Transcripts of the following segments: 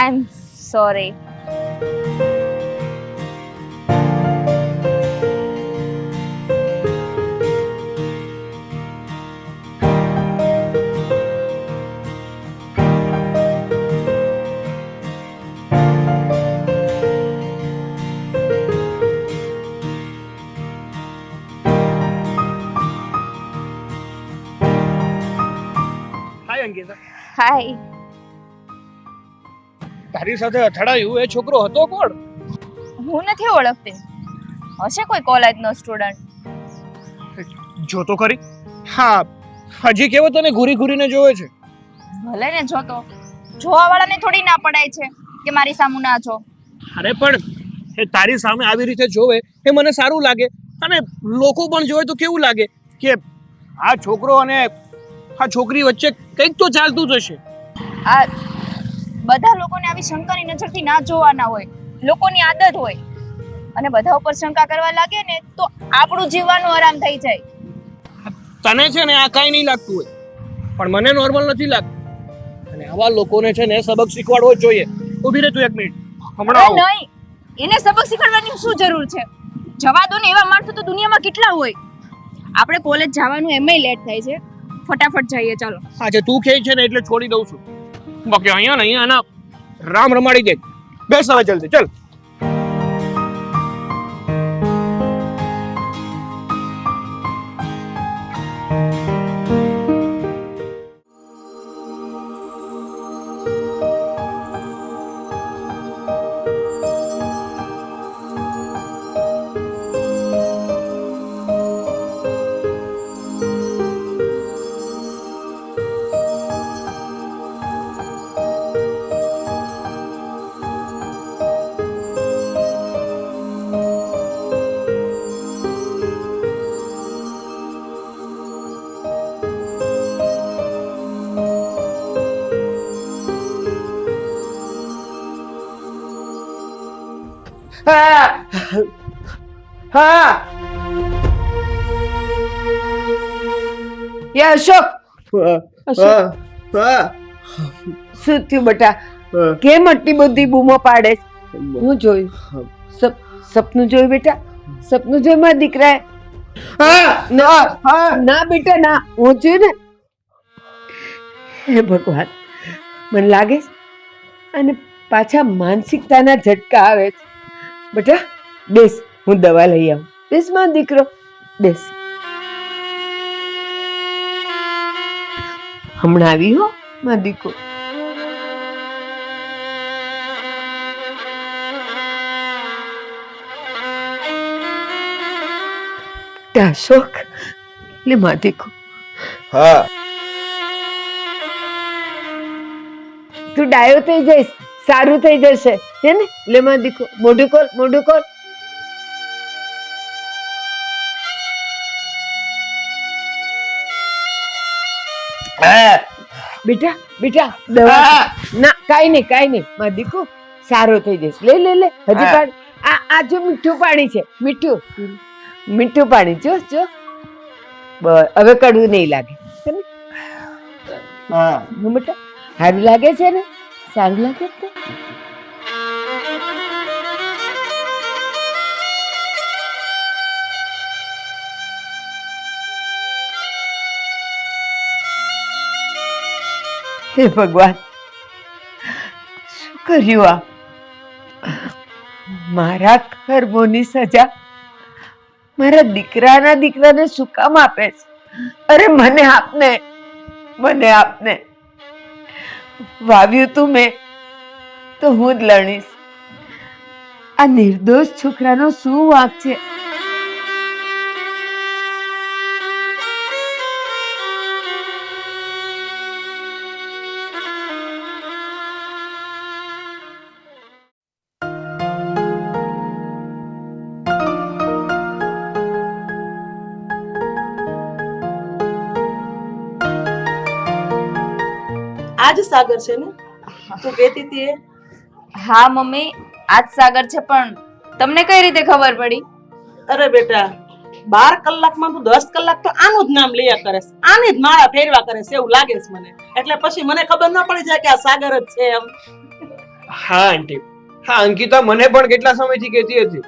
I am sorry. હાય અંકિતા, હાય. તારી સાથે અથડાયું એ છોકરો હતો કોણ? હું નથી ઓળખતી. હશે કોઈ કોલેજનો સ્ટુડન્ટ. જો તો ખરી. હા, હજી કેવો તને ઘૂરી ઘૂરીને જોવે છે. ભલે ને જોતો. જોવા વાળાને થોડી ના પડાય છે કે મારી સામું ના જો. અરે પણ એ તારી સામે આવી રીતે જોવે એ મને સારું લાગે, અને લોકો પણ જોવે તો કેવું લાગે કે આ છોકરો અને આ છોકરી વચ્ચે કંઈક તો ચાલતું જ હશે. આ બધા લોકોને આવી શંકાની નજરથી ના જોવાના હોય. લોકોની આદત હોય, અને બધા ઉપર શંકા કરવા લાગે ને તો આપણું જીવવાનું આરામ થઈ જાય. તને છે ને આ કાંઈ નહીં લાગતું હોય, પણ મને નોર્મલ નથી લાગતું. અને આવા લોકોને છે ને સબક શીખવાડવો જ જોઈએ. ઊભી રહે તું 1 મિનિટ, હમણાં આવું. નહીં, એને સબક શીખવાડવાની શું જરૂર છે? જવા દો ને, એવા માણસો તો દુનિયામાં કેટલા હોય. આપણે કોલેજ જવાનું એમાંય લેટ થાય છે. ફટાફટ જઈએ ચાલો. આજે તું કહે છે ને એટલે છોડી દઉં છું. બાકી અહીંયા ને અહીંયા રામ રમાડી દે. બેસ હવે જલ્દી, ચાલ. હા યા અશોક, શું થયું બેટા? કેમ આટલી બધી બૂમો પાડે? હું જોયું સપનું જોયું બેટા? સપનું જોયું મારા દીકરાએ? ના બેટા ના, હું જોયું ને. હે ભગવાન, મને લાગે અને પાછા માનસિકતાના ઝટકા આવે છે. બેટા બેસ, હું દવા લઈ આવું. બેસ મારો દીકરો, બેસ. હમણાં આવી હો મારો દીકરો. અશોક, લે મારો દીકરો. હા, તું ડાયો થઈ જઈશ, સારું થઈ જશે, હે ને? લે મારો દીકરો, મોઢું ખોલ, મોઢું ખોલ. બેટા બેટા દવા ના, કાઈ નહીં કાઈ નહીં, મારો દીકરો સારો થઈ જશે. લે લે લે, હજી પાણી. આ જો મીઠું પાણી છે, મીઠું મીઠું પાણી. જો જો, બસ હવે કડવું નહીં લાગે. હું બેટા સારું લાગે છે ને? સારું લાગે છે. હે ભગવાન, શું કર્યું આ? મારા કર્મોની સજા મારા દીકરાને શું કામ આપે છે? અરે મને આપને, મને આપને. વાવ્યું તું મેં તો હું જ લણીશ. આ નિર્દોષ છોકરાનો શું વાંક છે? આજ સાગર છે ને તું કહેતી હતી? હા મમ્મી, આજ સાગર છે. પણ તમને કઈ રીતે ખબર પડી? અરે બેટા, 12 કલાકમાં તું 10 કલાક તો આનું જ નામ લયા કરે છે, આની જ માળા ફેરવા કરે છે એવું લાગે છે મને. એટલે પછી મને ખબર ન પડી જાય કે આ સાગર જ છે એમ. હા આંટી, હા અંકિતા મને પણ કેટલા સમયથી કહેતી હતી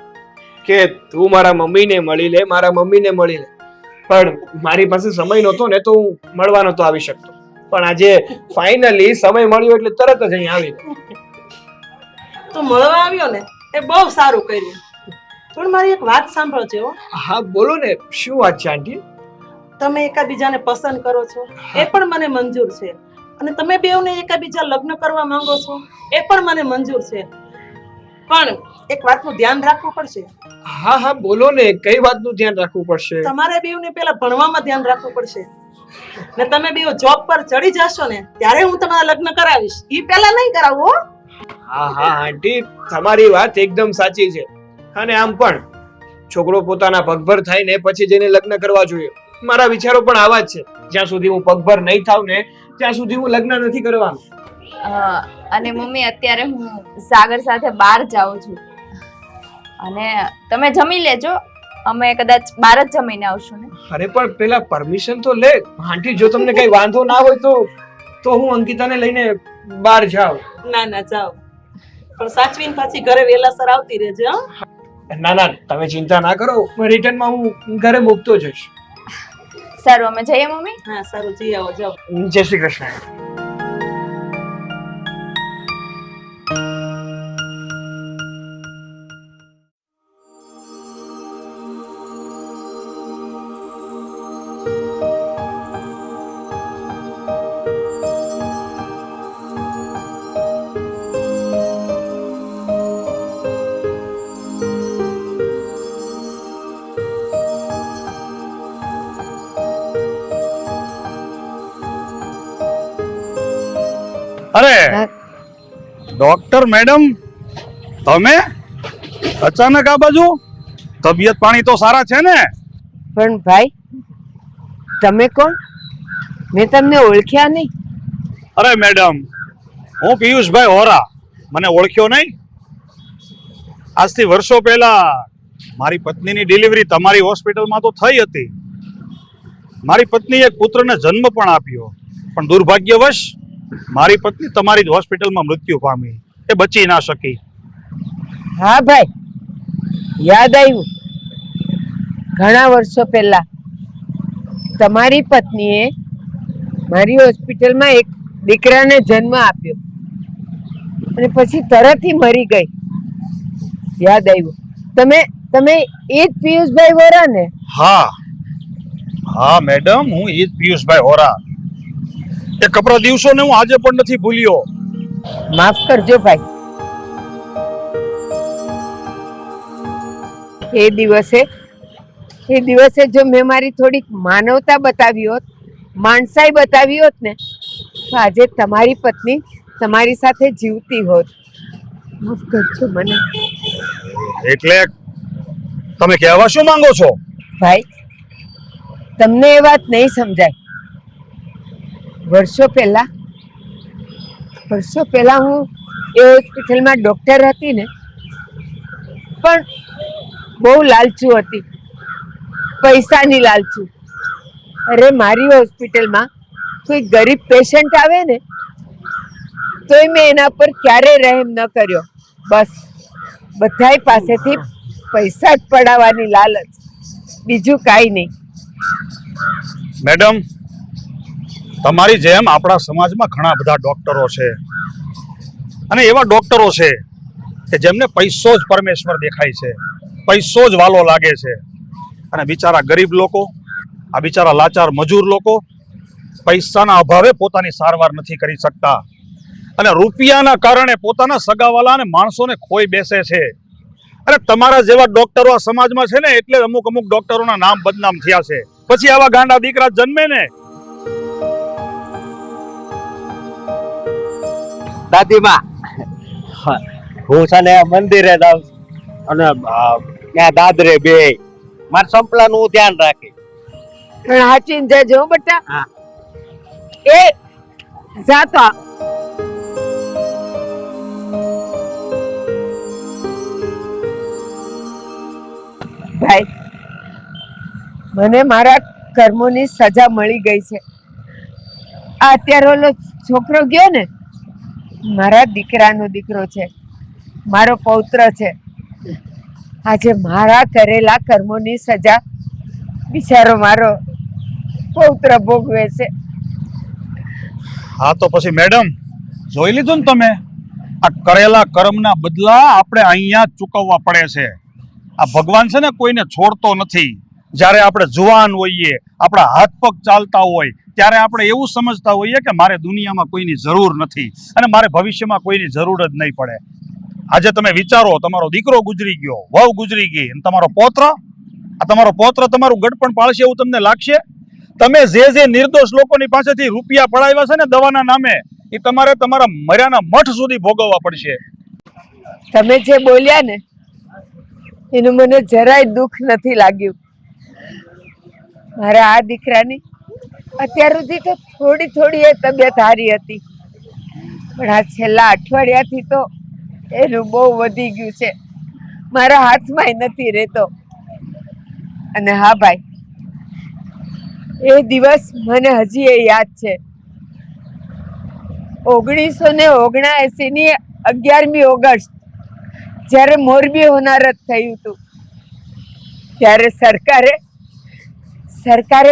કે તું મારા મમ્મીને મળી લે, મારા મમ્મીને મળી લે, પણ મારી પાસે સમય નહોતો ને તો હું મળવા નહોતો આવી શકતો. પણ આજે ફાઇનલી સમય મળ્યો એટલે તરત જ અહીં આવી ગયો. તું મળવા આવ્યો ને એ બહુ સારું કર્યું. પણ મારી એક વાત સાંભળજો હો. હા બોલો ને, શું વાત છે આંટી? તમે એકાબીજાને પસંદ કરો છો એ પણ મને મંજૂર છે, અને તમે બેઉને એકાબીજા લગ્ન કરવા માંગો છો એ પણ મને મંજૂર છે, પણ એક વાતનું ધ્યાન રાખવું પડશે. હા હા બોલો ને, કઈ વાતનું ધ્યાન રાખવું પડશે? તમારે બેઉને પહેલા ભણવામાં ધ્યાન રાખવું પડશે, ને તમે બેઉ જોબ પર ચડી જશો ને ત્યારે હું તમારા લગ્ન કરાવીશ, ઈ પહેલા નહીં કરાવું હો. હા હા આંટી, તમારી વાત એકદમ સાચી છે. અને આમ પણ છોકરો પોતાના પગભર થાય ને પછી જઈને લગ્ન કરવા જોઈએ. મારા વિચારો પણ આવા જ છે. જ્યાં સુધી હું પગભર નહીં થાવ ને ત્યાં સુધી હું લગ્ન નથી કરવાનું. અને મમ્મી અત્યારે હું સાગર સાથે બહાર જાઉં છું, અને તમે જમી લેજો, અમે કદાચ બહાર જ જમીને આવશું ને. અરે પણ પેલા પરમિશન તો લે આંટી, જો તમને કઈ વાંધો ના હોય તો હું અંકિતાને લઈને બહાર જાઉં. ના ના જાઓ, પણ સાચવીને પાછી ઘરે વેલાસર આવતી રહેજે હો. ના ના તમે ચિંતા ના કરો, રિટર્નમાં હું ઘરે મૂકતો જઈશ. સારું, અમે જઈએ મમ્મી. હા સારું, જઈ આવો, જાઓ. જય શ્રી કૃષ્ણ. અરે ડોક્ટર મેડમ, તમે અચાનક આ બાજુ? તબિયત પાણી તો સારા છે ને? પણ ભાઈ, તમે કોણ? મેં તમને ઓળખ્યા નહીં. અરે મેડમ, હું પિયુષભાઈ હોરા. મને ઓળખ્યો નહીં? આજથી વર્ષો પહેલા મારી પત્નીની ડિલિવરી તમારી હોસ્પિટલમાં તો થઈ હતી. મારી પત્નીએ એક પુત્રને જન્મ પણ આપ્યો, પણ દુર્ભાગ્યવશ મારી પત્ની તમારી જ હોસ્પિટલમાં મૃત્યુ પામી. એ બચી ના શકી. હા ભાઈ, યાદ આવ્યું. ઘણા વર્ષો પહેલા તમારી પત્નીએ મારી હોસ્પિટલમાં એક દીકરાને જન્મ આપ્યો અને પછી તરત જ મરી ગઈ. યાદ આવ્યું. તમે એ જ પિયુષભાઈ વોરા ને? હા હા મેડમ, હું એ જ પિયુષભાઈ હોરા. એ કપરા દિવસોને હું આજે પણ નથી ભૂલ્યો. માફ કરજો ભાઈ. એ દિવસે જો મેં મારી થોડીક માનવતા બતાવી હોત, માણસાઈ બતાવી હોત ને, તો આજે તમારી પત્ની તમારી સાથે જીવતી હોત. માફ કરજો મને. એટલે તમે કહેવા શું માંગો છો? ભાઈ, તમને એ વાત નહીં સમજાય. વર્ષો પહેલા હું એ હોસ્પિટલમાં ડોક્ટર હતી ને, પણ બહુ લાલચુ હતી, પૈસાની લાલચુ. અરે મારી હોસ્પિટલમાં કોઈ ગરીબ પેશન્ટ આવે ને તોય મેં એના પર ક્યારે રહેમ ન કર્યો. બસ બધાય પાસેથી પૈસા જ પડાવવાની લાલચ, બીજું કાંઈ નહીં. મેડમ, તમારી જેમ આપણા સમાજમાં ઘણા બધા ડોક્ટરો છે, અને એવા ડોક્ટરો છે કે જેમને પૈસો જ પરમેશ્વર દેખાય છે, પૈસો જ વાલો લાગે છે. અને બિચારા ગરીબ લોકો, આ બિચારા લાચાર મજૂર લોકો પૈસાના અભાવે પોતાની સારવાર નથી કરી શકતા, અને રૂપિયાના કારણે પોતાના સગાવાલા અને માણસોને ખોઈ બેસે છે. અરે તમારા જેવા ડોક્ટરો આ સમાજમાં છે ને, એટલે અમુક ડોક્ટરોના નામ બદનામ થયા છે. પછી આવા ગાંડા દીકરા જન્મે ને. દાદીમાં, હું છે ને મંદિરે જાઉં અને ત્યાં દાદરે બે મારા સંપલાનું ધ્યાન રાખી. પણ હાચીને જજો બટા. હા. એ જાતા ભાઈ, મને મારા કર્મોની સજા મળી ગઈ છે. આ અત્યારે ઓલો છોકરો ગયો ને, મારા દીકરાનો દીકરો છે, મારો પૌત્ર છે. આજે મારા કરેલા કર્મોની સજા બિચારો મારો પૌત્ર ભોગવે છે. હા તો પછી મેડમ જોઈ લીધું ને તમે, આ કરેલા કર્મના બદલા આપણે અહીંયા જ ચૂકવવા પડે છે. આ ભગવાન છે ને કોઈને છોડતો નથી. જ્યારે આપણે જુવાન હોઈએ, આપણા હાથ પગ ચાલતા હોય, ત્યારે આપણે એવું સમજતા હોઈએ કે મારે દુનિયામાં કોઈની જરૂર નથી અને મારે ભવિષ્યમાં કોઈની જરૂર જ નહીં પડે. આજે તમે વિચારો, તમારો દીકરો ગુજરી ગયો, વહુ ગુજરી ગઈ, અને તમારો પૌત્ર, આ તમારો પૌત્ર તમારું ગડપણ પાળશે એવું તમને લાગશે? તમે જે નિર્દોષ લોકોની પાસેથી રૂપિયા પડાવ્યા છે ને દવાના નામે, એ તમારે તમારા મર્યાના મઠ સુધી ભોગવવા પડશે. તમે જે બોલ્યા ને એનું મને જરાય દુઃખ નથી લાગ્યું. મારા આ દીકરાની અત્યાર સુધી તો થોડી થોડી એ તબિયત હારી હતી, પણ આ છેલ્લા અઠવાડિયાથી તો એનું બહુ વધી ગયું છે. મારા હાથમાં નથી રહેતો. અને હા ભાઈ, એ દિવસ મને હજી એ યાદ છે. 1979 ની 11મી ઓગસ્ટ જ્યારે મોરબી હોનારત થયું હતું, ત્યારે સરકારે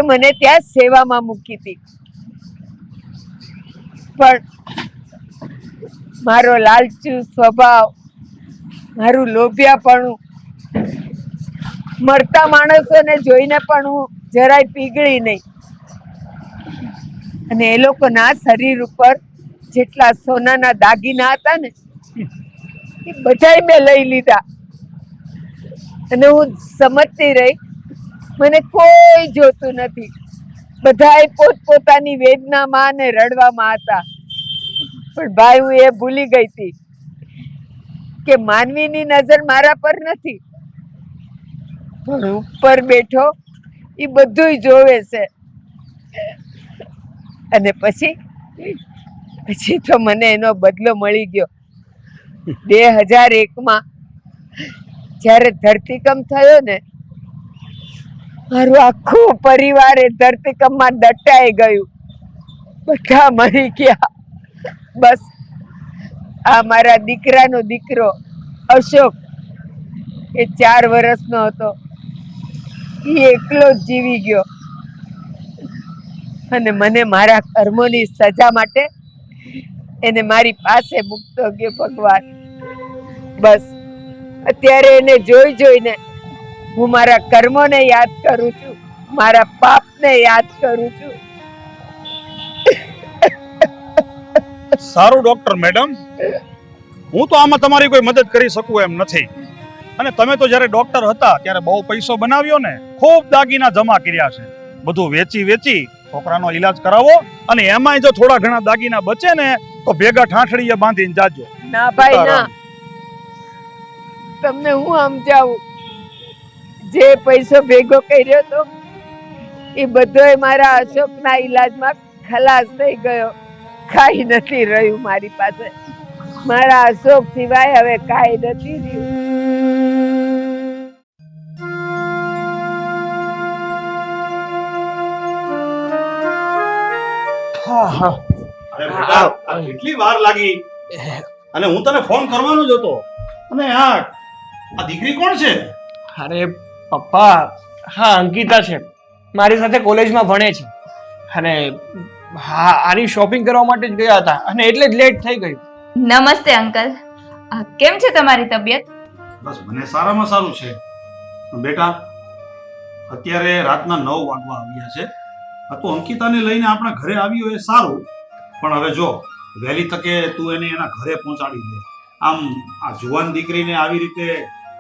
મને ત્યાં સેવામાં મૂકી હતી. પણ મારો લાલચુ સ્વભાવ, મારું લોભિયાપણું, મરતા માણસોને જોઈને પણ હું જરાય પીગળી નહીં. અને એ લોકોના શરીર ઉપર જેટલા સોનાના દાગીના હતા ને એ બધાય મેં લઈ લીધા. અને હું સમજતી રહી, મને કોઈ જોતું નથી. બધાય પોતપોતાની વેદનામાં ને રડવામાં હતા. પણ ભાઈ, હું એ ભૂલી ગઈ હતી કે માનવીની નજર મારા પર નથી, પણ ઉપર બેઠો એ બધું જોવે છે. અને પછી તો મને એનો બદલો મળી ગયો. 2001માં જ્યારે ધરતીકંપ થયો ને, મારું આખું પરિવાર એ ધરતીકંપમાં દટાઈ ગયું. બધા મરી ગયા. બસ આ મારા દીકરાનો દીકરો અશોક, એ 4 વર્ષનો હતો, એ એકલો જ જીવી ગયો. અને મને મારા કર્મોની સજા માટે એને મારી પાસે મૂકતો ગયો ભગવાન. બસ અત્યારે એને જોઈને હું મારા કર્મોને યાદ કરું છું, મારા પાપને યાદ કરું છું. સારું ડોક્ટર મેડમ, હું તો આમાં તમારી કોઈ મદદ કરી શકું એમ નથી. અને તમે તો જ્યારે ડોક્ટર હતા ત્યારે બહુ પૈસો બનાવ્યો ને, ખૂબ દાગીના જમા કર્યા છે. બધું વેચી છોકરાનો ઈલાજ કરાવો, અને એમાંય જો થોડા ઘણા દાગીના બચે ને તો ભેગા ઠાઠડીએ બાંધીને જાજો. ના ભાઈ ના, તમને હું સમજાવું, જે પૈસો ભેગો કર્યો તો એ બધોય મારા અશોકના ઈલાજમાં ખલાસ થઈ ગયો. કાંઈ નથી રહ્યું મારી પાસે. મારા અશોક સિવાય હવે કાંઈ નથી રહ્યું. અરે બેટા, આ કેટલી વાર લાગી, અને હું તને ફોન કરવાનો જ હતો. અને આ દીકરી કોણ છે? અરે પપ્પા, હા અંકિતા છે, મારી સાથે કોલેજમાં ભણે છે. અને હા, આની શોપિંગ કરવા માટે જ ગયા હતા અને એટલે જ લેટ થઈ ગયું. નમસ્તે અંકલ. કેમ છે તમારી તબિયત? બસ મને સારામાં સારું છે. બેટા, અત્યારે રાતના 9 વાગવા આવ્યા છે. આ તો અંકિતાને લઈને આપણા ઘરે આવ્યો એ સારું, પણ હવે જો વહેલી તકે તું એને એના ઘરે પહોંચાડી દે. આમ આ જુવાન દીકરીને આવી રીતે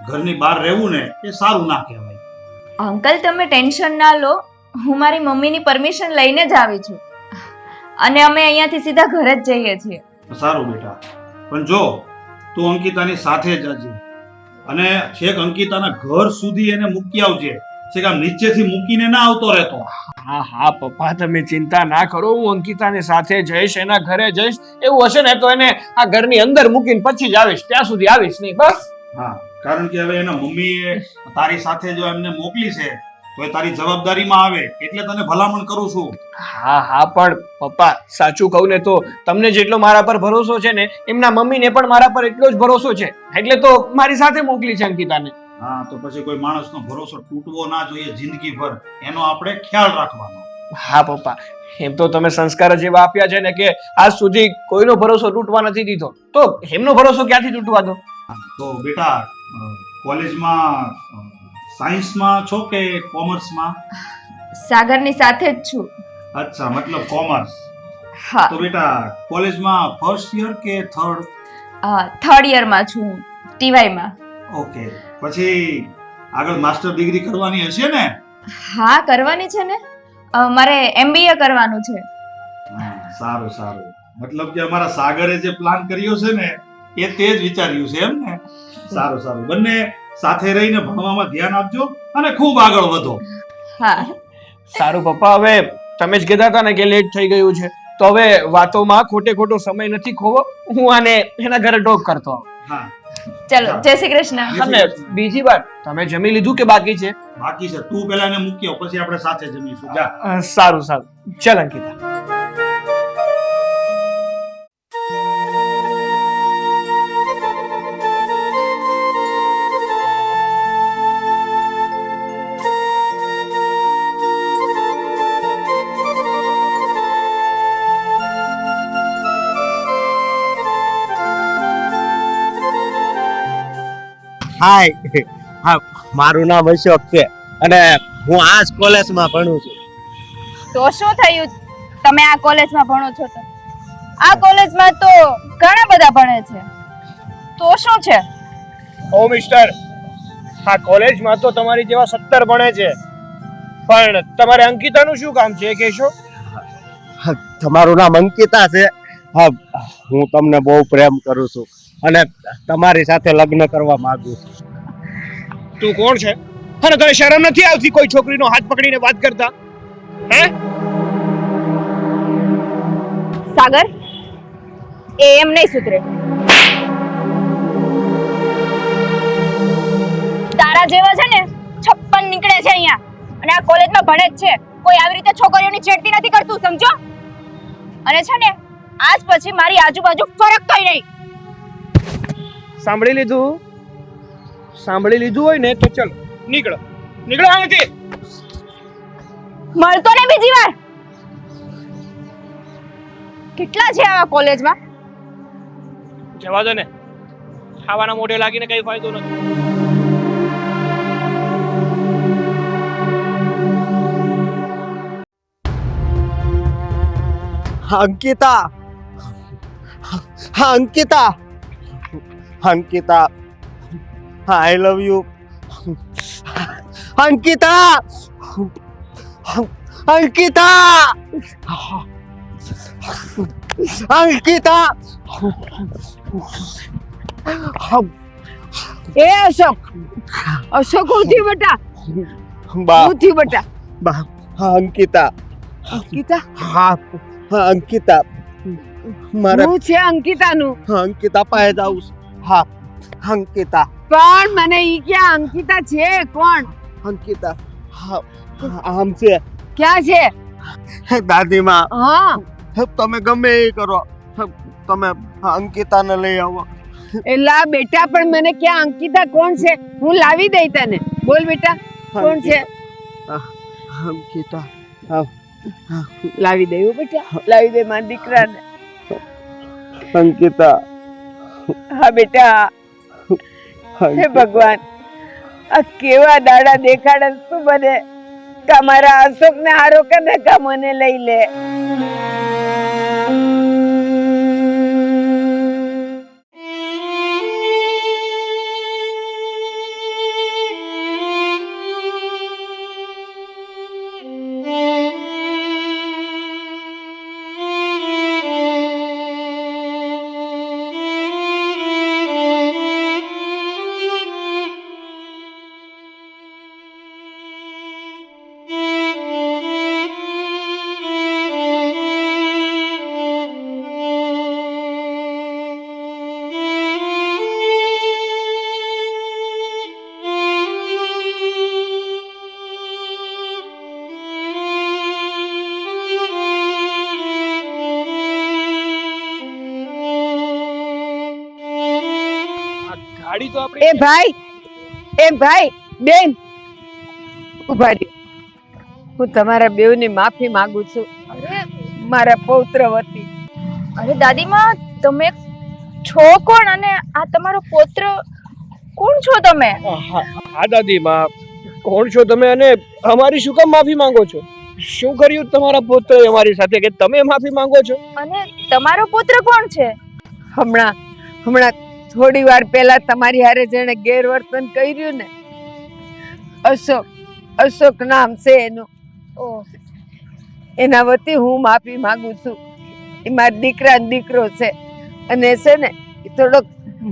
ઘરની બહાર રહેવું ને એ સારું ના કહેવાય. અંકલ તમે ટેન્શન ના લો, હું મારી મમ્મીની પરમિશન લઈને જ આવી છું, અને અમે અહીંયાથી સીધા ઘરે જ જઈએ છીએ. સારું બેટા, પણ જો તું અંકિતાની સાથે જ જજે, અને છેક અંકિતાના ઘર સુધી એને મૂકી આવજે. છેક આમ નીચેથી મૂકીને ના આવતો રહેતો. હા હા પપ્પા, તમે ચિંતા ના કરો, હું અંકિતાની સાથે જઈશ, એના ઘરે જઈશ. એવું હશે ને તો એને આ ઘરની અંદર મૂકીને પછી જ આવીશ, ત્યાં સુધી આવીશ નહીં. બસ હા, કારણ કે હવે એના મમ્મીએ તારી સાથે જો એમને મોકલી છે તો એ તારી જવાબદારીમાં આવે એટલે તને ભલામણ કરું છું. હા હા પણ પપ્પા સાચું કહું ને તો તમને જેટલો મારા પર ભરોસો છે ને એમના મમ્મીને પણ મારા પર એટલો જ ભરોસો છે એટલે તો મારી સાથે મોકલી છે અંકિતાને. હા તો પછી કોઈ માણસનો ભરોસો તૂટવો ના જોઈએ જિંદગીભર, એનો આપણે ખ્યાલ રાખવાનો. હા પપ્પા એમ તો તમે સંસ્કાર જ એવા આપ્યા છે ને કે આજ સુધી કોઈનો ભરોસો તૂટવા નથી દીધો, તો એમનો ભરોસો ક્યાંથી તૂટવા દો. તો બેટા કોલેજમાં સાયન્સમાં છો કે કોમર્સમાં? સાગરની સાથે જ છું. અચ્છા, મતલબ કોમર્સ. હા, તો બેટા કોલેજમાં ફર્સ્ટ યર કે થર્ડ? થર્ડ યરમાં છું ટીવાયમાં. ઓકે, પછી આગળ માસ્ટર ડિગ્રી કરવાની હશે ને? હા, કરવાની છે ને. મારે એમબીએ કરવાનું છે. હા, સારું સારું. મતલબ કે અમારા સાગરે જે પ્લાન કર્યો છે ને એ તે જ વિચાર્યું છે એમ ને? સારું સારું. બંને સાથે રહીને ભણવામાં ધ્યાન આપજો અને ખૂબ આગળ વધો. હા. સારું પપ્પા, હવે તમે જ કહેતા હતા ને કે લેટ થઈ ગયું છે, તો હવે વાતોમાં ખોટે ખોટો સમય નથી ખોવો, હું આને એના ઘરે ડ્રોપ કરતો આવું. હા, ચલો, જય શ્રી કૃષ્ણ. અને બીજી વાત, તમે જમી લીધું કે બાકી છે? બાકી છે. તું પેલા એને મૂકી આવ, પછી આપણે સાથે જમીશું. જા. સારું સારું, ચાલ અંકિતા. હાય, હા, મારું નામ અશોક છે અને હું આ જ કોલેજમાં ભણું છું. તો શું થયું તમે આ કોલેજમાં ભણો છો તો? આ કોલેજમાં તો ઘણા બધા ભણે છે, તો શું છે? ઓ મિસ્ટર, આ કોલેજમાં તો તમારી જેવા 17 ભણે છે, પણ તમારે અંકિતાનું શું કામ છે એ કહેશો? તમારું નામ અંકિતા છે? હા, હું તમને બહુ પ્રેમ કરું છું અને તમારી સાથે લગ્ન કરવા માંગુ છું. તું કોણ છે અને તને શરમ નથી આવતી કોઈ છોકરીનો હાથ પકડીને વાત કરતા? હે સાગર, એ એમ નહીં સુધરે. તારા જેવા છે ને 56 નીકળે છે અહીંયા અને આ કોલેજમાં ભણે જ છે. કોઈ આવી રીતે છોકરીઓની છેડતી નથી કરતું, સમજો? અને છે ને આજ પછી મારી આજુબાજુ ફરક કઈ નહીં. સાંભળી લીધું? સાંભળી લીધું હોય ને તો ચલો નીકળો, નીકળો અહીંથી. મળતો ને બીજી વાર. કેટલા છે આવા કોલેજમાં? જવા દો ને, ખાવાના મોઢે લાગીને કઈ ફાયદો નથી. અંકિતા, હા અંકિતા, અંકિતા, આઈ લવ યુ. અંકિતા, અંકિતા, અંકિતા. એ અશોક, અશોક ઉઠી બેટા, બા, ઉઠી બેટા. બા, હા અંકિતા, અંકિતા, હા હા અંકિતા, મારે હું છે અંકિતાનું. હા અંકિતા પાસે જાઉં છું. હા અંકિતા, પણ મને ઈ ક્યાં અંકિતા છે? કોણ અંકિતા? હા, આમ છે. ક્યાં છે? દાદીમાં, હા, તમે ગમે એ કરો, તમે અંકિતાને લઈ આવો. એલા બેટા, પણ મને ક્યાં અંકિતા કોણ છે? હું લાવી દઈ તને. બોલ બેટા, કોણ છે? અંકિતા, લાવી દઈ હો બેટા, લાવી દે મારા દીકરાને. અંકિતા. હા બેટા. હે ભગવાન, આ કેવા દાડા દેખાડસ તું મને. તમારા અશોક ને હારો કરે કા મને લઈ લે. ગાડી તો આપણે એ ભાઈ બેન ઉભા રહ્યો. હું તમારા બેવની માફી માંગુ છું અરે મારા પૌત્ર વતી. અરે દાદીમાં તમે છો કોણ અને આ તમારો પુત્ર કોણ છો તમે? હા દાદીમાં, કોણ છો તમે અને અમારી શું કામ માફી માંગો છો? શું કર્યું તમારા પુત્રએ અમારી સાથે કે તમે માફી માંગો છો? અને તમારો પુત્ર કોણ છે? હમણાં થોડી વાર પહેલા તમારી હારે જેણે ગેરવર્તન કર્યું ને, અશોક નામ છે એનું. ઓહ, એના વતી હું માફી માંગુ છું. એ મારા દીકરાનો દીકરો છે અને છે ને એ થોડોક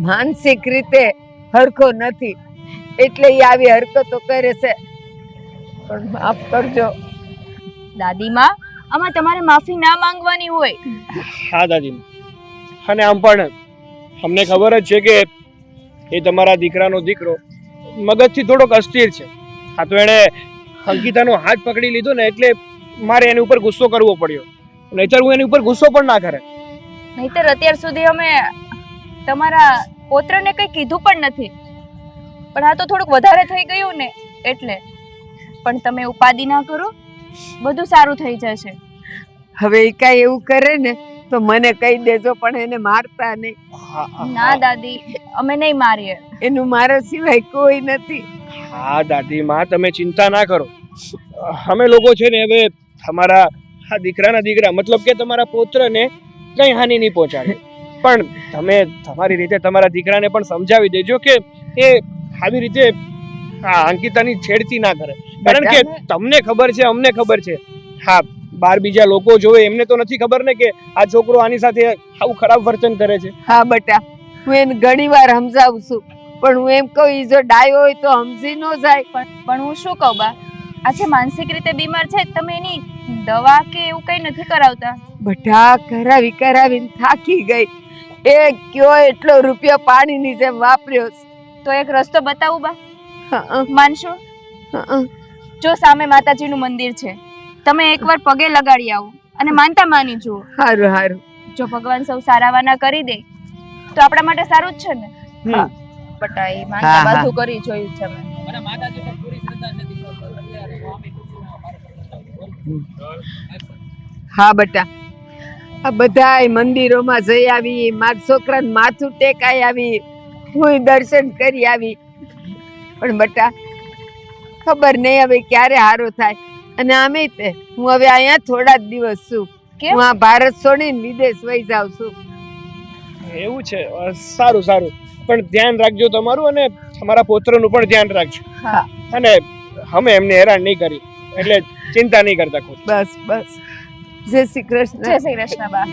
માનસિક રીતે હરખો નથી, એટલે એ આવી હરકતો કરે છે. પણ માફ કરજો. દાદીમાં આમાં તમારે માફી ના માંગવાની હોય. હા દાદીમાં, અને આમ પણ અમને ખબર જ છે કે એ તમારા દીકરાનો દીકરો મગજથી થોડોક અસ્થિર છે. હા તો એણે અંકિતાનો હાથ પકડી લીધો ને એટલે મારે એની ઉપર ગુસ્સો કરવો પડ્યો, નહીતર હું એની ઉપર ગુસ્સો પણ ના કરે. નહીતર અત્યાર સુધી અમે તમારા પુત્રને કંઈ કીધું પણ નથી, પણ આ તો થોડુંક વધારે થઈ ગયું ને એટલે. પણ તમે ઉપાધિ ના કરો, બધું સારું થઈ જશે. હવે એ કાંઈ એવું કરે ને તો મને કહી દેજો, પણ એને મારતા નહીં. ના દાદી, અમે નહીં મારીએ. એનું મારા સિવાય કોઈ નથી. હા દાદીમાં, તમે ચિંતા ના કરો. અમે લોકો છે ને હવે તમારા આ દીકરાના દીકરા મતલબ કે તમારા પુત્રને કઈ હાનિ નહીં પહોંચાડે. પણ તમે તમારી રીતે તમારા દીકરાને પણ સમજાવી દેજો કે એ આવી રીતે આ અંકિતાની છેડતી ના કરે. કારણ કે તમને ખબર છે, અમને ખબર છે. હા, બાર બીજા લોકો જોવે એમને તો નથી ખબર ને કે આ છોકરો આની સાથે આવું ખરાબ વર્તન કરે છે. હા બટા, હું એને ઘણી વાર સમજાવું છું, પણ હું એમ કહું ઈ જો ડાયો હોય તો સમજી ન જાય. પણ હું શું કહું બા, આ જે માનસિક રીતે બીમાર છે તમે એની દવા કે એવું કંઈ નથી કરાવતા? બટા કરાવીને થાકી ગઈ. એ કયો એટલો રૂપિયો પાણીની જેમ વાપર્યો છે. તો એક રસ્તો બતાવું બા, હં, માનશો? હં. જો સામે માતાજીનું મંદિર છે, તમે એકવાર પગે લગાડી આવો અને માનતા માની જુઓ. હારું. જો ભગવાન સૌ સારાવાના કરી દે તો આપણા માટે સારું જ છે ને. હા. બટા એ હા, માનતા હા. બધું કરી જોયું છે મેં. હા બટા, આ બધાય મંદિરોમાં જઈ આવી, મારા છોકરાને માથું ટેકાઈ આવી, હું દર્શન કરી આવી. પણ બટા ખબર નહીં હવે ક્યારે હારો થાય. અને આમે તે હું હવે અહીંયા થોડા જ દિવસ છું. કેમ? હું આ ભારત છોડીને વિદેશ વહી જાઉં છું. એવું છે? સારું. પણ ધ્યાન રાખજો તમારું, અને તમારા પુત્રનું પણ ધ્યાન રાખજો. હા. અને અમે એમને હેરાન નહીં કરી, એટલે ચિંતા નહીં કરતા. બસ. જય શ્રી કૃષ્ણ. જય શ્રી કૃષ્ણ બા.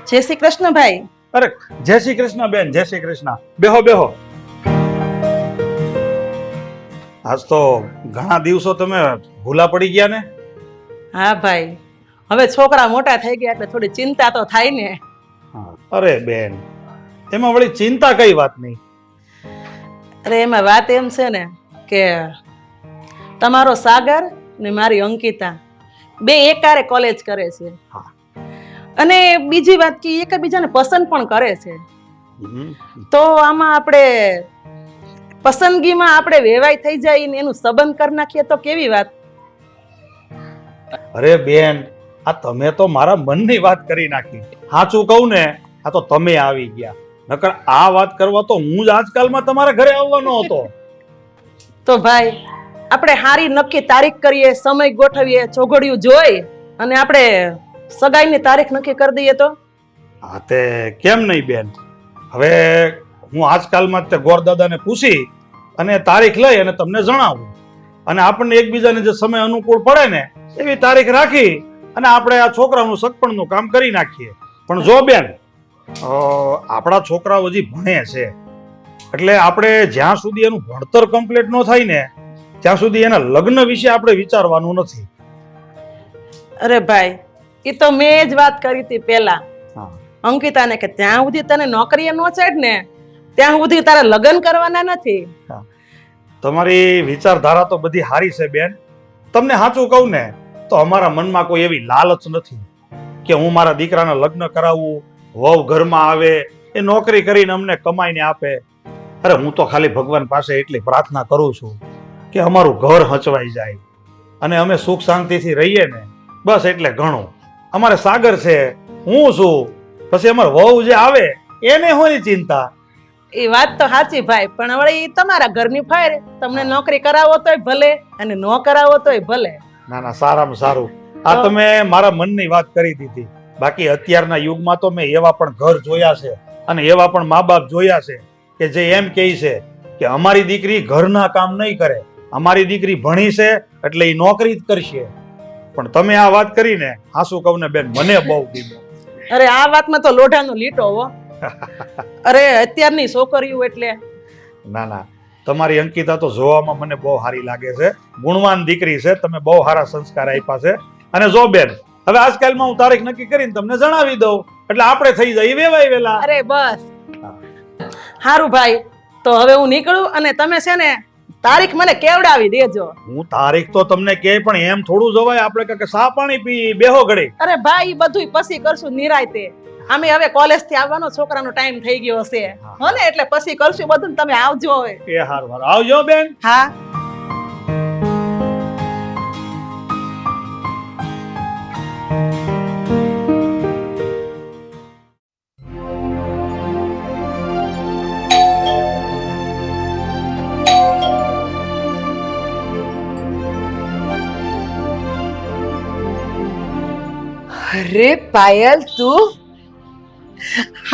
જય શ્રી કૃષ્ણ ભાઈ. અરે જય શ્રી કૃષ્ણ બેન, જય શ્રી કૃષ્ણ. બેહો. આજ તો ઘણા દિવસો તમે ભૂલા પડી ગયા ને. હા ભાઈ, હવે છોકરા મોટા થઈ ગયા એટલે થોડી ચિંતા તો થાય ને. અરે બેન, એમાં વળી ચિંતા કઈ વાત નહીં. અરે એમાં વાત એમ છે ને કે તમારો સાગર ને મારી અંકિતા બે એકારે કોલેજ કરે છે. હા. અને બીજી વાત કે એકબીજાને પસંદ પણ કરે છે. તો આમાં આપણે પસંદગીમાં આપણે વેવાઈ થઈ જાય ને એનું સંબંધ કરી નાખીએ તો કેવી વાત? અરે બેન, આ તમે તો મારા મનની વાત કરી નાખી. સાચું કહું ને, આ તો તમે આવી ગયા. નકર આ વાત કરવા તો હું જ આજકાલમાં તમારા ઘરે આવવાનો હતો. તો ભાઈ આપણે હારી નક્કી તારીખ કરીએ, સમય ગોઠવીએ, ચોઘડિયું જોઈ અને આપણે સગાઈની તારીખ નક્કી કરી દઈએ તો? હા તે કેમ નહીં બેન. હવે હું આજકાલમાં તે ગોરદાદાને પૂછી અને તારીખ લઈ અને તમને જણાવું, અને આપણને એકબીજાને જે સમય અનુકૂળ પડે ને એવી તારીખ રાખી અને આપણે આ છોકરાનું સગપણનું કામ કરી નાખીએ. પણ જો બેન, આપણા છોકરાઓ હજી ભણે છે, એટલે આપણે જ્યાં સુધી એનું ભણતર કમ્પ્લીટ ન થાય ને ત્યાં સુધી એના લગ્ન વિશે આપણે વિચારવાનું નથી. અરે ભાઈ, એ તો મેં જ વાત કરી હતી પેલા હા. અંકિતાને કે ત્યાં સુધી તને નોકરીએ નો ચડ ને ત્યાં સુધી તારે લગ્ન કરવાના નથી. તમારી વિચારધારા તો બધી સારી છે બેન. તમને સાચું કહું ને તો અમારા મનમાં કોઈ એવી લાલચ નથી કે હું મારા દીકરાના લગ્ન કરાવું, વહુ ઘરમાં આવે, એ નોકરી કરીને અમને કમાઈને આપે. અરે હું તો ખાલી ભગવાન પાસે એટલી પ્રાર્થના કરું છું કે અમારું ઘર હચવાઈ જાય અને અમે સુખ શાંતિથી રહીએ ને, બસ એટલે ઘણું. અમારે સાગર છે, હું છું, પછી અમારે વહુ જે આવે એને હોય ચિંતા. એ વાત તો સાચી ભાઈ, પણ હવે એ તમારા ઘરની ફાયર. તમને નોકરી કરાવો તોય ભલે અને ન કરાવો તોય ભલે. ના ના, સારામાં સારું. આ તમે મારા મનની વાત કરી દીધી. બાકી અત્યારના યુગમાં તો મેં એવા પણ ઘર જોયા છે અને એવા પણ મા બાપ જોયા છે કે જે એમ કહે છે કે અમારી દીકરી ઘરના કામ નહીં કરે, અમારી દીકરી ભણી છે એટલે એ નોકરી જ કરશે. પણ તમે આ વાત કરીને હાસુ કહું ને બેન, મને બહુ ગમ્યું. અરે આ વાતમાં તો લોઢાનો લીટો હો. અરે અત્યારની છોકરીઓ એટલે ના ના, તમારી અંકિતા તો જોવામાં મને બહુ સારી લાગે છે. ગુણવાન દીકરી છે, તમે બહુ સારા સંસ્કાર આપ્યા છે. અને જો બેન, હવે આજકાલમાં હું તારીખ નક્કી કરીને તમને જણાવી દઉં એટલે આપણે થઈ જાય વેવાય વેલા. અરે બસ સારું ભાઈ, તો હવે હું નીકળું અને તમે છે ને તારીખ મને કેવડાવી દેજો. હું તારીખ તો તમને કે, પણ એમ થોડું જવાય. આપણે કે સા પાણી પી બેહો ઘડી. અરે ભાઈ ઈ બધુંય પછી કરશું નિરાયતે. અમે હવે કોલેજ થી આવવાનો છોકરાનો ટાઈમ થઈ ગયો છે હો ને, એટલે પછી કરશું બધું ને તમે આવજો હવે. એ હારું હારું, આવજો બેન. હા. અરે પાયલ, તું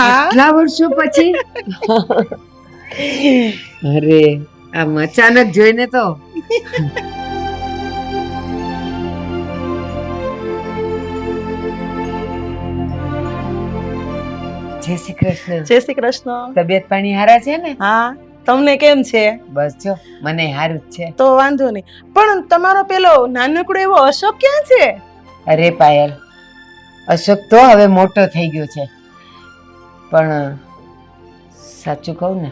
આટલા વર્ષો પછી? અરે આમ અચાનક જોઈને તો જય શ્રી કૃષ્ણ. જય શ્રી કૃષ્ણ. તબિયત પાણી હારા છે ને? હા, તમને કેમ છે? બસ જો મને હારું જ છે. તો વાંધો નહીં, પણ તમારો પેલો નાનકડો એવો અશોક ક્યાં છે? અરે પાયલ, અશોક તો હવે મોટો થઈ ગયો છે, પણ સાચું કહું ને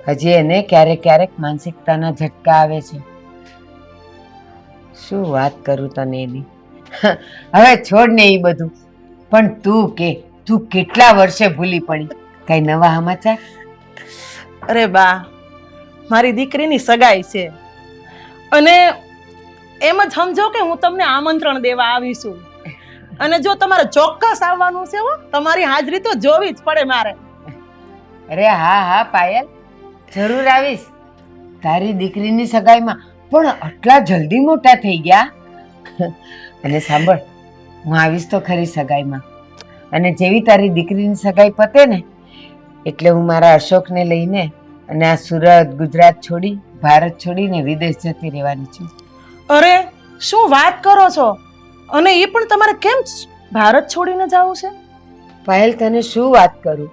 હજી એને ક્યારેક ક્યારેક માનસિકતાના ઝટકા આવે છે. શું વાત કરું તને એની. હવે છોડ ને એ બધું, પણ તું કે તું કેટલા વર્ષે ભૂલી પડી? કઈ નવા સમાચાર? અરે બા, મારી દીકરીની સગાઈ છે અને એમ જ સમજો કે હું તમને આમંત્રણ દેવા આવી છું. અને જો તમારે ચોક્કસ આવવાનું છે હો, તમારી હાજરી તો જોવી જ પડે મારે. અરે હા હા પાયલ, જરૂર આવીશ તારી દીકરીની સગાઈમાં. પણ આટલા જલ્દી મોટા થઈ ગયા? અને સાંભળ, હું આવીશ તો ખરી સગાઈમાં. અને જેવી તારી દીકરીની સગાઈ પતે ને એટલે હું મારા અશોકને લઈને અને આ સુરત ગુજરાત છોડી ભારત છોડીને વિદેશ જતી રહેવાની છું. અરે શું વાત કરો છો? અને એ પણ તમારે કેમ ભારત છોડીને જવું છે? પાયલ, તને શું વાત કરું,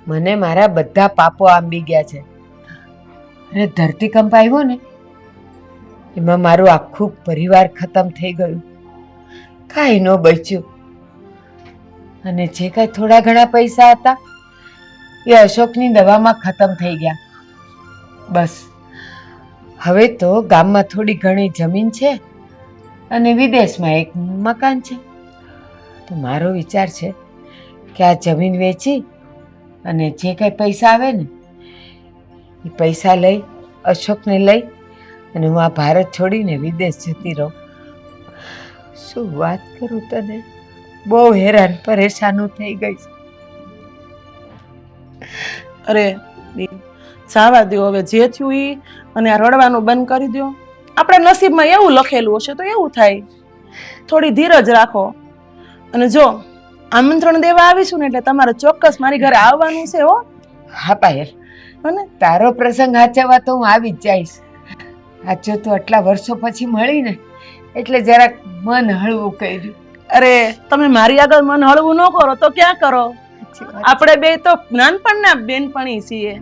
મને મારા બધા પાપો આંબી ગયા છે. અરે ધરતીકંપ આવ્યો ને એમાં મારું આખું પરિવાર ખતમ થઈ ગયું, કાંઈ ન બચ્યું. અને જે કાંઈ થોડા ઘણા પૈસા હતા એ અશોકની દવામાં ખતમ થઈ ગયા. બસ હવે તો ગામમાં થોડી ઘણી જમીન છે અને વિદેશમાં એક મકાન છે. તો મારો વિચાર છે કે આ જમીન વેચી અને જે કંઈ પૈસા આવે ને એ પૈસા લઈ અશોકને લઈ અને હું આ ભારત છોડીને વિદેશ જતી રહું. શું વાત કરું તને, બહુ હેરાન પરેશાનું થઈ ગઈ છે. અરે જાવા દો હવે, જે થયું ઈ અને આ રડવાનું બંધ કરી દો. આપણે નસીબમાં એવું લખેલું હશે તો એવું થાય. થોડી ધીરજ રાખો. અને જો આમંત્રણ દેવા આવીશું ને એટલે તમારે ચોક્કસ મારી ઘરે આવવાનું છે હો. હા પાયલ, અને તારો પ્રસંગ સાચવવા તો હું આવી જ જઈશ. સાચો તો આટલા વર્ષો પછી મળીને એટલે જરાક મન હળવું કર્યું. અરે તમે મારી આગળ મન હળવું ન કરો તો ક્યાં કરો? આપણે બે તો નાનપણના બેનપણી છીએ.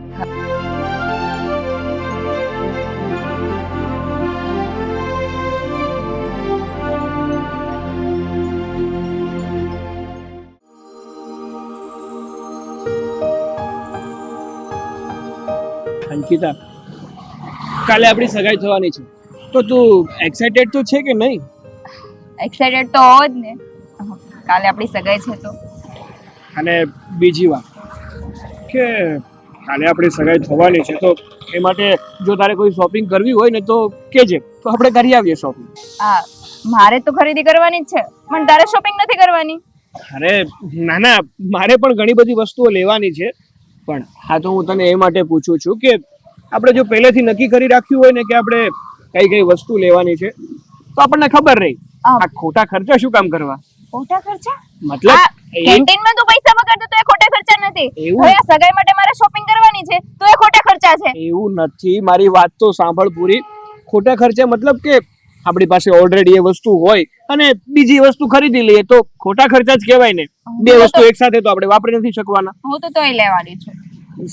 અંકિતા, કાલે આપણી સગાઈ થવાની છે, તો તું એક્સાઇટેડ તો છે કે નહીં? એક્સાઇટેડ તો હોવ જ ને, કાલે આપણી સગાઈ છે તો. અને બીજી વાત કે કાલે આપણી સગાઈ થવાની છે, તો એ માટે જો તારે કોઈ શોપિંગ કરવી હોય ને તો કહેજે, તો આપણે કરી આવીએ શોપિંગ. હા, મારે તો ખરીદી કરવાની જ છે, પણ તારે શોપિંગ નથી કરવાની. અરે ના ના, મારે પણ ઘણી બધી વસ્તુઓ લેવાની છે, પણ હા તો હું તને એ માટે પૂછું છું કે આપણે જો પહેલેથી નક્કી કરી રાખ્યું હોય ને કે આપણે કઈ કઈ વસ્તુ લેવાની છે, તો આપણને ખબર રહી. આ ખોટા ખર્ચા શું કામ કરવા? ખોટા ખર્ચા? મતલબ કેન્ટીનમાં તું પૈસા બગાડતો તો એ ખોટા ખર્ચા નથી. એવું? હવે આ સગાઈ માટે મારે શોપિંગ કરવાની છે તો એ ખોટા ખર્ચા છે. એવું નથી, મારી વાત તો સાંભળ પૂરી. ખોટા ખર્ચા મતલબ કે આપણી પાસે ઓલરેડી એ વસ્તુ હોય અને બીજી વસ્તુ ખરીદી લઈએ તો ખોટા ખર્ચા જ કહેવાય ને. બે વસ્તુ એકસાથે તો આપણે વાપરી નથી શકવાના. હું તો તોય લેવાની છું.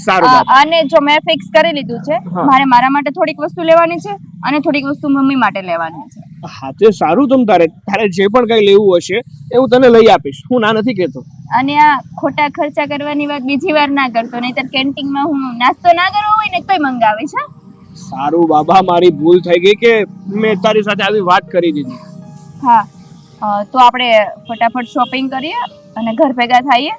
સારું બાપ. અને જો મેં ફિક્સ કરી લીધું છે, મારે મારા માટે થોડીક વસ્તુ લેવાની છે અને થોડીક વસ્તુ મમ્મી માટે લેવાની છે. હા તે સારું, તમ તારે જે પણ કઈ લેવું હશે એ હું તને લઈ આપીશ, હું ના નથી કહેતો. અને આ ખોટા ખર્ચા કરવાની વાત બીજી વાર ના કરતો, નહીંતર કેન્ટીનમાં હું નાસ્તો ના કરવો હોય ને તોય મંગાવીશ. હા સારું બાબા, મારી ભૂલ થઈ ગઈ કે મેં તારી સાથે આવી વાત કરી દીધી. હા, તો આપણે ફટાફટ શોપિંગ કરીએ અને ઘર ભેગા થઈએ.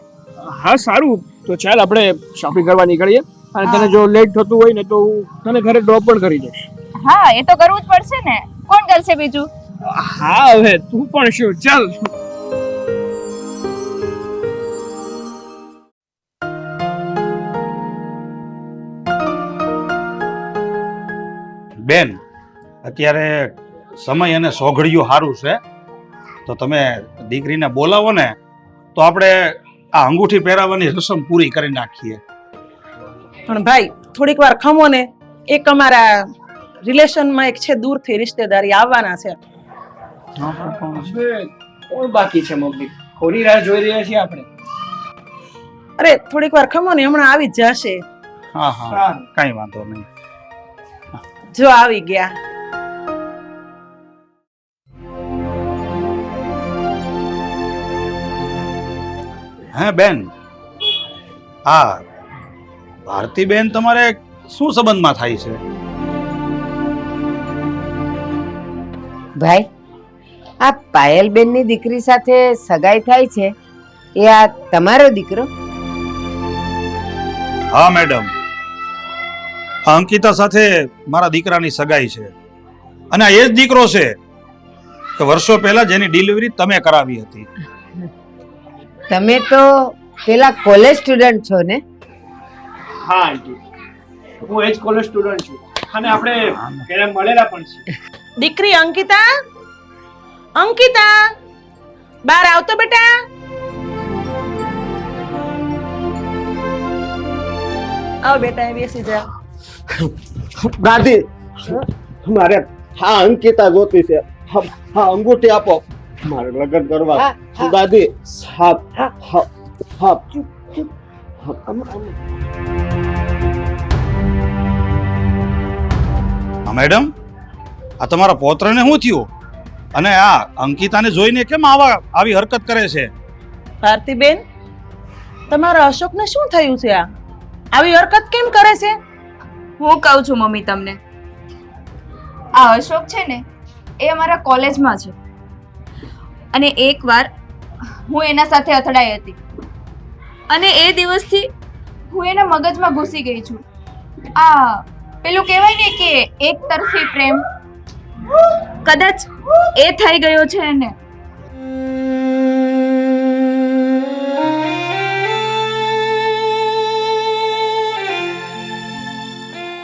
હા સારું, તો ચાલ આપણે શોપિંગ કરવા નીકળીએ. અને તને જો લેટ થતું હોય ને તો હું તને ઘરે ડ્રોપ પણ કરી દઈશ. હા, એ તો કરવું જ પડશે ને, કોણ કરશે બીજું? હા હવે તું પણ શું, ચાલ. બેન, અત્યારે સમય અને સોઘડિયું સારું છે, તો તમે દીકરીને બોલાવો ને તો આપણે આ અંગૂઠી પહેરાવવાની રસમ પૂરી કરી નાખીએ. પણ ભાઈ થોડીક વાર ખમો ને, એક અમારા રિલેશનમાં એક છે દૂરથી રિશ્તેદારી આવવાના છે. કોણ બાકી છે મમ્મી? ખોરી રાહ જોઈ રહ્યા છીએ આપણે. અરે થોડીક વાર ખમો ને, હમણાં આવી જ જશે. હા હા, કઈ વાંધો નહીં. જો આવી ગયા. હે બેન, હા ભારતી બેન તમારે શું સંબંધમાં થાય છે? ભાઈ, આ પાયલબેનની દીકરી સાથે સગાઈ થાય છે, એ આ તમારો દીકરો? હા મેડમ, આ અંકિતા સાથે મારા દીકરાની સગાઈ છે અને આ એ જ દીકરો છે કે વર્ષો પહેલા જેની ડિલિવરી તમે કરાવી હતી. તમે તો પેલા કોલેજ સ્ટુડન્ટ છો ને? હા આંટી, હું એ જ કોલેજ સ્ટુડન્ટ છું અને આપણે પહેલા મળેલા પણ છીએ. દીકરી અંકિતા, અંકિતા બહાર આવતો બેટા. આવ બેટા, બેસી જા. દાદી, મારે હા અંકિતા જોતી છે. હા અંગૂઠી આપો, મારે લગ્ન કરવા. દાદી હા હા હા. મેડમ, આ તમારા પૌત્રને શું થયું અને આ અંકિતાને જોઈને કેમ આવી હરકત કરે છે? ભારતીબેન, તમારા અશોકને શું થયું છે? આવી હરકત કેમ કરે છે? હું કહું છું મમ્મી તમને, આ અશોક છે ને એ અમારા કોલેજમાં છે અને એકવાર હું એના સાથે અથડાઈ હતી અને એ દિવસથી હું એના મગજમાં ઘૂસી ગઈ છું. આ પેલું કહેવાય ને કે એક તરફી પ્રેમ, કદાચ એ થઈ ગયો છે એને.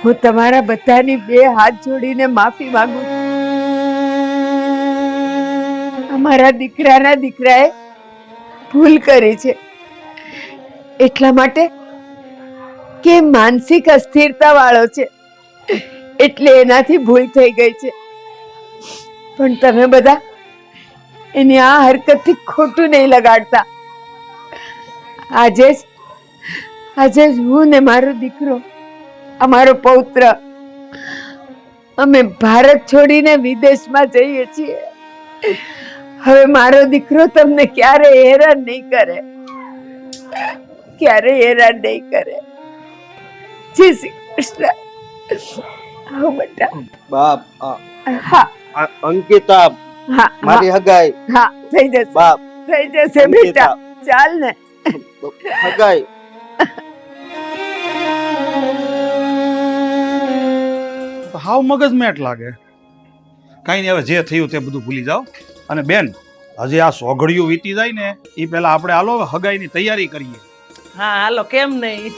હું તમારા બધાની બે હાથ જોડીને માફી માંગુ છું. અમારા દીકરાએ ભૂલ કરી છે, એટલા માટે કે માનસિક અસ્થિરતા વાળો છે, એટલે એનાથી ભૂલ થઈ ગઈ છે. પણ તમે બધા એની આ હરકતથી ખોટું નહીં લગાડતા. આજે જ હું ને મારો દીકરો, અમારો પૌત્ર, અમે ભારત છોડીને વિદેશમાં જઈએ છીએ. હવે મારો દીકરો તમને ક્યારે હેરાન નહીં કરે, ક્યારે હેરાન નહીં કરે. જય શ્રી કૃષ્ણ. આવો બેટા. બાપ હા અંકિતા હા મારી હગાઈ હા થઈ જશે બાપ થઈ જશે બેટા. ચાલ ને. હગાઈ હાવ મગજમેટ લાગે. કાંઈ નહીં, હવે જે થયું તે બધું ભૂલી જાઓ. અને બેન, હજી આ સોઘડિયું વીતી જાય ને એ પહેલા આપણે હાલો હગાઈની તૈયારી કરીએ. હા હાલો કેમ નહીં